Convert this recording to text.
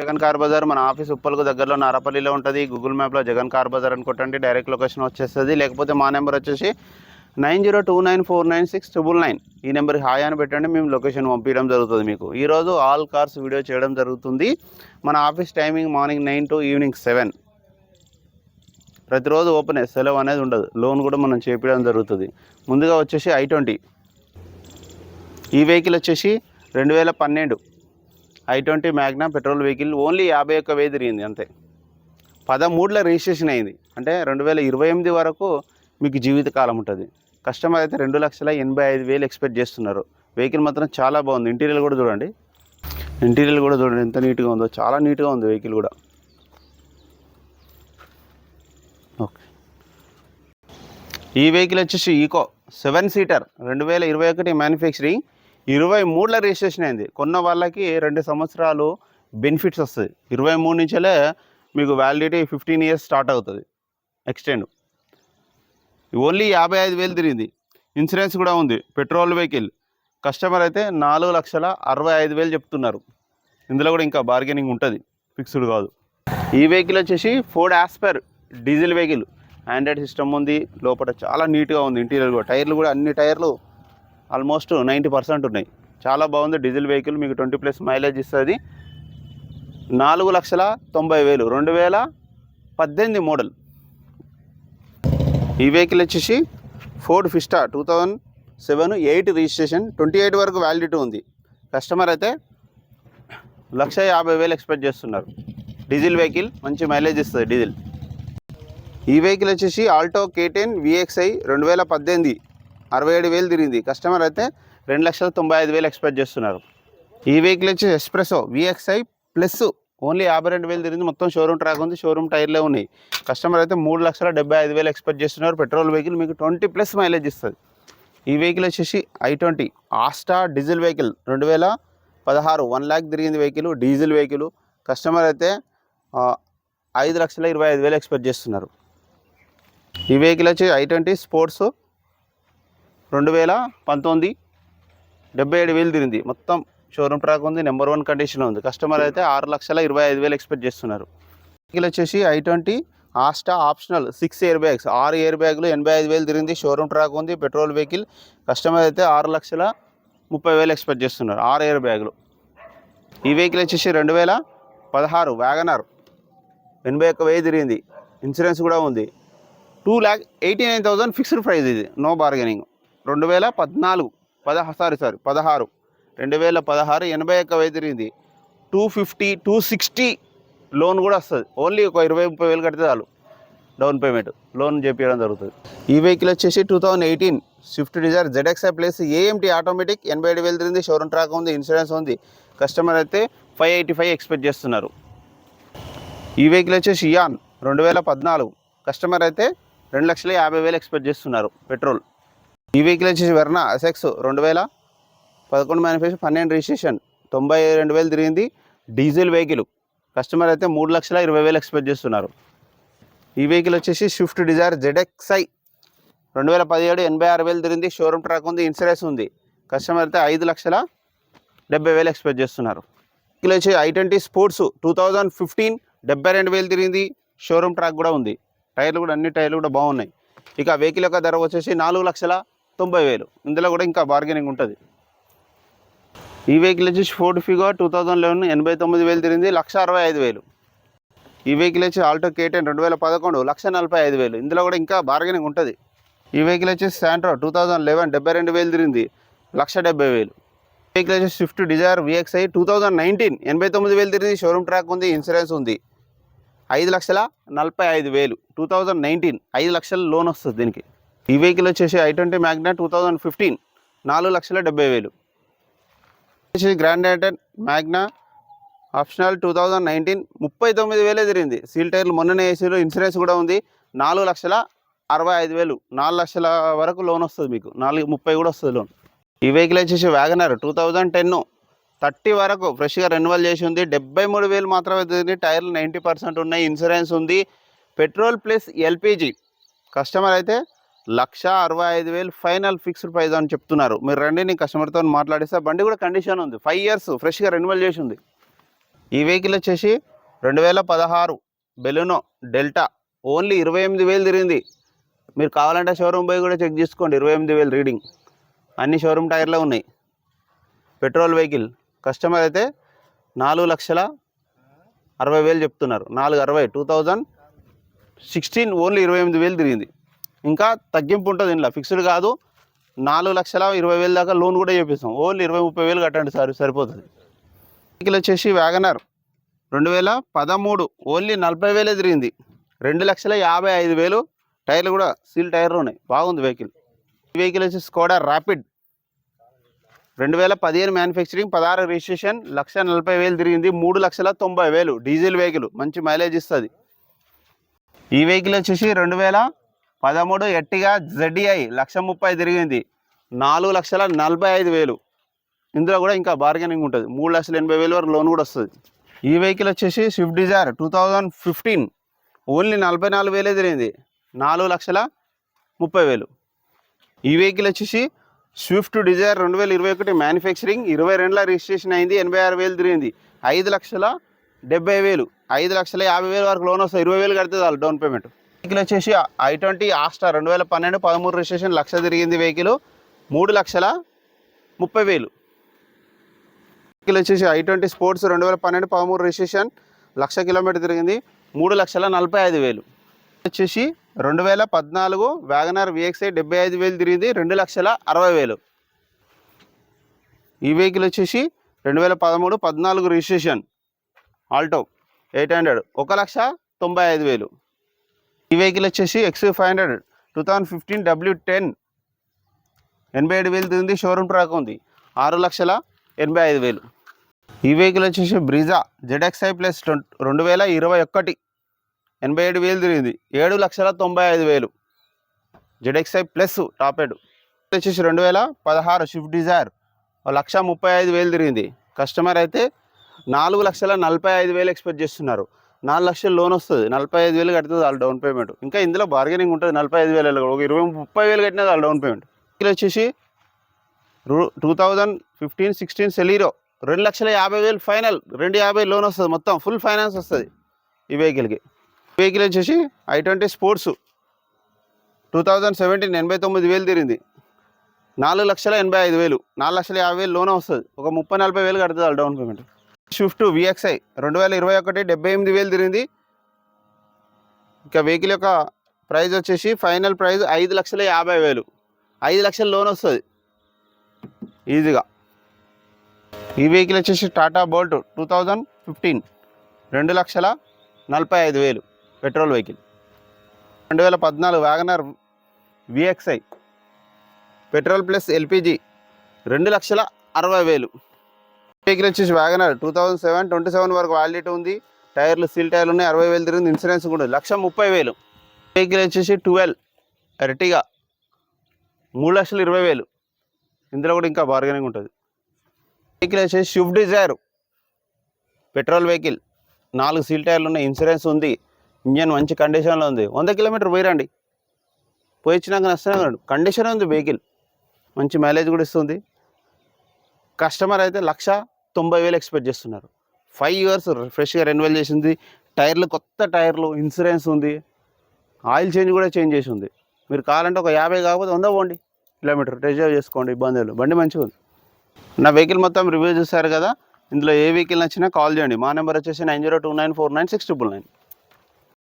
Jagan car Bazar మన office ఉప్పల్కు దగ్గరలో నారపల్లిలో ఉంటుంది. గూగుల్ మ్యాప్లో జగన్ కార్ బజార్ అని కొట్టండి, డైరెక్ట్ లొకేషన్ వచ్చేస్తుంది. లేకపోతే మా నెంబర్ వచ్చేసి 9029496999. ఈ నెంబర్కి హాయ్ అని పెట్టండి, మేము లొకేషన్ పంపించడం జరుగుతుంది. మీకు ఈరోజు ఆల్ కార్స్ వీడియో చేయడం జరుగుతుంది. మన office timing morning 9 to evening 7. ప్రతిరోజు ఓపెనే, సెలవు అనేది ఉండదు. లోన్ కూడా మనం చేపించడం జరుగుతుంది. ముందుగా వచ్చేసి i20. ఈ వెహికల్ వచ్చేసి 2012 i20 Magna petrol vehicle. Only 51,000 తిరిగింది అంతే. 13లో రిజిస్ట్రేషన్ అయింది. అంటే 2028 వరకు మీకు జీవితకాలం ఉంటుంది. కస్టమర్ అయితే 2,85,000 ఎక్స్పెక్ట్ చేస్తున్నారు. వెహికల్ మాత్రం చాలా బాగుంది. ఇంటీరియర్ కూడా చూడండి, ఎంత నీట్గా ఉందో, చాలా నీట్గా ఉంది వెహికల్ కూడా. ఓకే, ఈ వెహికల్ వచ్చేసి ఈకో 7 సీటర్ 2021 మ్యానుఫ్యాక్చరింగ్, 23లో రిజిస్ట్రేషన్ అయింది. కొన్న వాళ్ళకి 2 సంవత్సరాలు బెనిఫిట్స్ వస్తుంది. 23 నుంచే మీకు వ్యాలిడిటీ 15 years స్టార్ట్ అవుతుంది ఎక్స్టెండ్. ఓన్లీ 55,000 తిరిగింది. ఇన్సూరెన్స్ కూడా ఉంది. Petrol vehicle. కస్టమర్ అయితే 4,65,000 చెప్తున్నారు. ఇందులో కూడా ఇంకా బార్గెనింగ్ ఉంటుంది, ఫిక్స్డ్ కాదు. ఈ వెహికల్ వచ్చేసి Ford as per diesel vehicle. Android system ఉంది. లోపల చాలా నీట్గా ఉంది. ఇంటీరియర్ కూడా, టైర్లు కూడా అన్ని టైర్లు ఆల్మోస్ట్ 90% ఉన్నాయి. చాలా బాగుంది డీజిల్ వెహికల్. మీకు 20+ మైలేజ్ ఇస్తుంది. 4,90,000 2018 మోడల్. ఈ వెహికల్ వచ్చేసి ఫోర్డ్ ఫిస్టా 2007-8 రిజిస్ట్రేషన్, 28 వరకు వ్యాలిడిటీ ఉంది. కస్టమర్ అయితే 1,50,000 ఎక్స్పెక్ట్ చేస్తున్నారు. డీజిల్ వెహికల్, మంచి మైలేజ్ ఇస్తుంది డీజిల్. ఈ వెహికల్ వచ్చేసి ఆల్టో K10 VXI 2018 67,000 తిరిగింది. కస్టమర్ అయితే 2,95,000 ఎక్స్పెక్ట్ చేస్తున్నారు. ఈ వెహికల్ వచ్చేసి ఎస్ప్రెసో VXI ప్లస్, ఓన్లీ 52,000 తిరిగింది. మొత్తం షోరూమ్ ట్రాక్ ఉంది, షోరూమ్ టైర్లే ఉన్నాయి. కస్టమర్ అయితే 3,75,000 ఎక్స్పెక్ట్ చేస్తున్నారు. పెట్రోల్ వెహికల్, మీకు 20+ మైలేజ్ ఇస్తుంది. ఈ వెహికల్ వచ్చేసి i20 Asta diesel vehicle 2016 1 lakh తిరిగింది వెహికల్, డీజిల్ వెహికల్. కస్టమర్ అయితే 5,25,000 ఎక్స్పెక్ట్ చేస్తున్నారు. ఈ వెహికల్ వచ్చి i20 స్పోర్ట్స్ 2019 77,000 తిరిగింది. మొత్తం షోరూమ్ ట్రాక్ ఉంది, నెంబర్ 1 కండిషన్లో ఉంది. కస్టమర్ అయితే 6,25,000 ఎక్స్పెక్ట్ చేస్తున్నారు. వెహికల్ వచ్చేసి i20 Asta optional 6 air bags, 6 air బ్యాగులు 85,000 తిరిగింది. షోరూమ్ ట్రాక్ ఉంది, పెట్రోల్ వెహికల్. కస్టమర్ అయితే 6,30,000 ఎక్స్పెక్ట్ చేస్తున్నారు. 6 ఎయిర్ బ్యాగులు. ఈ వెహికల్ వచ్చేసి 2016 వ్యాగనర్ 81,000 తిరిగింది. ఇన్సూరెన్స్ కూడా ఉంది. 2,89,000 ఫిక్స్డ్ ప్రైస్. ఇది నో బార్గెనింగ్. 2016 81,000 తిరిగింది. 250 260 లోన్ కూడా వస్తుంది. ఓన్లీ ఒక 20-30,000 కడితే చాలు డౌన్ పేమెంట్, లోన్ చేపించడం జరుగుతుంది. ఈ వెహికల్ వచ్చేసి 2018 Swift Dzire ZXi plus AMT automatic 87,000 తిరిగింది. షోరూమ్ ట్రాక్ ఉంది, ఇన్సూరెన్స్ ఉంది. కస్టమర్ అయితే 585 ఎక్స్పెక్ట్ చేస్తున్నారు. ఈ వెహికల్ వచ్చేసి ఇయాన్ 2014 కస్టమర్ అయితే 2,50,000 ఎక్స్పెక్ట్ చేస్తున్నారు పెట్రోల్. ఈ వెహికల్ వచ్చేసి వెర్నా SX 2011 మ్యానుఫ్యాక్చర్ 12 రిజిస్ట్రేషన్ 92,000 తిరిగింది. Diesel vehicle. కస్టమర్ అయితే 3,20,000 ఎక్స్పెక్ట్ చేస్తున్నారు. ఈ వెహికల్ వచ్చేసి స్విఫ్ట్ డిజైర్ ZXi 2017 86,000 తిరిగింది. షోరూమ్ ట్రాక్ ఉంది, ఇన్సూరెన్స్ ఉంది. కస్టమర్ అయితే 5,70,000 ఎక్స్పెక్ట్ చేస్తున్నారు. వెహికల్ వచ్చి i20 స్పోర్ట్స్ 2015 72,000 తిరిగింది. షోరూమ్ ట్రాక్ కూడా ఉంది. టైర్లు కూడా, అన్ని టైర్లు కూడా బాగున్నాయి. ఇక వెహికల్ యొక్క ధర వచ్చేసి 4,90,000. ఇందులో కూడా ఇంకా బార్గెనింగ్ ఉంటుంది. ఈ వెహికల్ వచ్చేసి ఫోర్డ్ ఫిగో 2011 89,000 తిరిగింది. 1,65,000. ఈ వెహికల్ వచ్చి ఆల్టో K10 2011 1,45,000. ఇందులో కూడా ఇంకా బార్గెనింగ్ ఉంటుంది. ఈ వెహికల్ వచ్చేసి శాంట్రో 2011 72,000 తిరిగింది. 1,70,000. వెహికల్ వచ్చేసి స్విఫ్ట్ డిజైర్ VXI 2019 89,000 తిరిగింది. షోరూమ్ ట్రాక్ ఉంది, ఇన్సూరెన్స్ ఉంది. 5,45,000 2019 5 లక్షల లోన్ వస్తుంది దీనికి. ఈ వెహికల్ వచ్చేసి i20 మ్యాగ్నా 2015 4,70,000. వచ్చేసి గ్రాండ్ ఐటన్ మ్యాగ్నా ఆప్షనల్ 2019 39,000 తిరిగింది. సీల్ టైర్లు మొన్ననే ఏసీలో, ఇన్సూరెన్స్ కూడా ఉంది. 4,65,000 4 లక్షల వరకు లోన్ వస్తుంది మీకు. 4,30,000 కూడా వస్తుంది లోన్. ఈ వెహికల్ వచ్చేసి వ్యాగనర్ 2010 30 వరకు ఫ్రెష్గా రెన్యువల్ చేసి ఉంది. 73,000 మాత్రమే తిరిగి. టైర్లు 90% ఉన్నాయి, ఇన్సూరెన్స్ ఉంది. Petrol plus LPG. కస్టమర్ అయితే 1,65,000 ఫైనల్ ఫిక్స్డ్ ప్రైస్ అని చెప్తున్నారు. మీరు రండి, నేను కస్టమర్తో మాట్లాడిస్తే. బండి కూడా కండిషన్ ఉంది, 5 years ఫ్రెష్గా రెన్యువల్ చేసి ఉంది. ఈ వెహికల్ వచ్చేసి 2016 బెలూనో డెల్టా, ఓన్లీ 28,000 తిరిగింది. మీరు కావాలంటే షోరూమ్ పోయి కూడా చెక్ చేసుకోండి. 28,000 రీడింగ్, అన్ని షోరూమ్ టైర్లో ఉన్నాయి. Petrol vehicle. కస్టమర్ అయితే 4,60,000 చెప్తున్నారు. 460 2016 ఓన్లీ 28,000 తిరిగింది. ఇంకా తగ్గింపు ఉంటుంది ఇంట్లో, ఫిక్స్డ్ కాదు. 4,20,000 దాకా లోన్ కూడా చేపిస్తాం. ఓన్లీ 20-30,000 కట్టండి సార్, సరిపోతుంది. వెహికల్ వచ్చేసి వ్యాగనర్ 2013 ఓన్లీ 40,000 తిరిగింది. 2,55,000. టైర్లు కూడా సీల్ టైర్లు ఉన్నాయి, బాగుంది వెహికల్. ఈ వెహికల్ వచ్చి స్కోడా ర్యాపిడ్ 2015 మ్యానుఫ్యాక్చరింగ్, 16 రిజిస్ట్రేషన్, 1,40,000 తిరిగింది. 3,90,000 డీజిల్ వెహికల్, మంచి మైలేజ్ ఇస్తుంది. ఈ వెహికల్ వచ్చేసి 2013 ఎర్టిగా ZDI 1,30,000 తిరిగింది. 4,45,000. ఇందులో కూడా ఇంకా బార్గెనింగ్ ఉంటుంది. 3,80,000 వరకు లోన్ కూడా వస్తుంది. ఈ వెహికల్ వచ్చేసి స్విఫ్ట్ డిజైర్ 2015 ఓన్లీ 44,000 తిరిగింది. 4,30,000. ఈ వెహికల్ వచ్చేసి స్విఫ్ట్ డిజైర్ 2021 మ్యానుఫ్యాక్చరింగ్, 22లో రిజిస్ట్రేషన్ అయింది. 86,000 తిరిగింది. 5,70,000. 5,50,000 వరకు లోన్ వస్తుంది. 20,000 కడితే చాలు డౌన్ పేమెంట్. వెహికల్ వచ్చేసి i20 ఆస్టార్ 2012 13 రిజిస్ట్రేషన్, 1,00,000 తిరిగింది వెహికల్. 3,30,000. వెహికల్ వచ్చేసి i20 స్పోర్ట్స్ 2012 13 రిజిస్ట్రేషన్, 1,00,000 కిలోమీటర్ తిరిగింది. 3,45,000. వచ్చేసి 2014 వ్యాగనర్ VXI 75,000 తిరిగింది. 2,60,000. ఈ వెహికల్ వచ్చేసి 2013 14 రిజిస్ట్రేషన్, ఆల్టో 800, 1,95,000. ఈ వెహికల్ వచ్చేసి XV500 2015 W10 87,000 తిరిగింది. షోరూమ్ ట్రాక్ ఉంది. 6,85,000. ఈ వెహికల్ వచ్చేసి బ్రీజా ZXI ప్లస్ 2021 87,000 తిరిగింది. 7,95,000. ZXI plus top head. వచ్చేసి 2016 స్విఫ్ట్ డిజైర్ 1,35,000 తిరిగింది. కస్టమర్ అయితే 4,45,000 ఎక్స్పెక్ట్ చేస్తున్నారు. 4,00,000 లోన్ వస్తుంది. 45,000 కడితే వాళ్ళు డౌన్ పేమెంట్. ఇంకా ఇందులో బార్గెనింగ్ ఉంటుంది. 45,000 ఒక 20-30,000 కట్టినా వాళ్ళు డౌన్ పేమెంట్. వెహికల్ వచ్చేసి 2015-16 సెలీరో 2,50,000 ఫైనల్, 2,50,000 లోన్ వస్తుంది. మొత్తం ఫుల్ ఫైనాన్స్ వస్తుంది ఈ వెహికల్కి. వెహికల్ వచ్చేసి i20 స్పోర్ట్స్ 2017 89,000 తిరిగింది. 4,85,000. 4,50,000 లోన్ వస్తుంది. ఒక 30-40,000 కడుతుంది వాళ్ళు డౌన్ పేమెంట్. స్విఫ్ట్ VXI 2021 78,000 తిరిగింది. ఇంకా వెహికల్ యొక్క ప్రైస్ వచ్చేసి ఫైనల్ ప్రైస్ 5,50,000. 5,00,000 లోన్ వస్తుంది ఈజీగా. ఈ వెహికల్ వచ్చేసి Tata Bolt 2015 2,45,000 petrol vehicle. 2014 WagonR VXI petrol plus LPG 2,60,000. Vehicle వచ్చేసి వ్యాగనర్ 2027 వరకు వ్యాలిడిటీ ఉంది. టైర్లు సీల్ టైర్లు ఉన్నాయి. 60,000 తిరిగింది. ఇన్సూరెన్స్ కూడా 1,30,000. వెహికల్ వచ్చేసి 12 ఎర్టిగా 3,20,000. ఇందులో కూడా ఇంకా బార్గెనింగ్ ఉంటుంది. వెహికల్ వచ్చేసి Swift Dzire petrol vehicle, 4 seal టైర్లు ఉన్నాయి. ఇన్సూరెన్స్ ఉంది. ఇంజన్ మంచి కండిషన్లో ఉంది. 100 కిలోమీటర్ పోయిరండి, పోయి ఇచ్చినాక నష్టమే కండిషన్ ఉంది వెహికల్. మంచి మైలేజ్ కూడా ఇస్తుంది. కస్టమర్ అయితే 1,90,000 ఎక్స్పెక్ట్ చేస్తున్నారు. 5 years ఫ్రెష్గా రెన్యువల్ చేసింది. టైర్లు కొత్త టైర్లు, ఇన్సూరెన్స్ ఉంది. ఆయిల్ చేంజ్ కూడా చేంజ్ చేసి ఉంది. మీరు కావాలంటే ఒక 50 కాకపోతే 100 పోండి కిలోమీటర్ టెస్ట్ డ్రైవ్ చేసుకోండి, ఇబ్బందులు. బండి మంచిగా ఉంది. నా వెహికల్ మొత్తం రివ్యూ చూస్తారు కదా. ఇందులో ఏ వెహికల్ నచ్చినా కాల్ చేయండి. మా నెంబర్ వచ్చేసి 9029496999.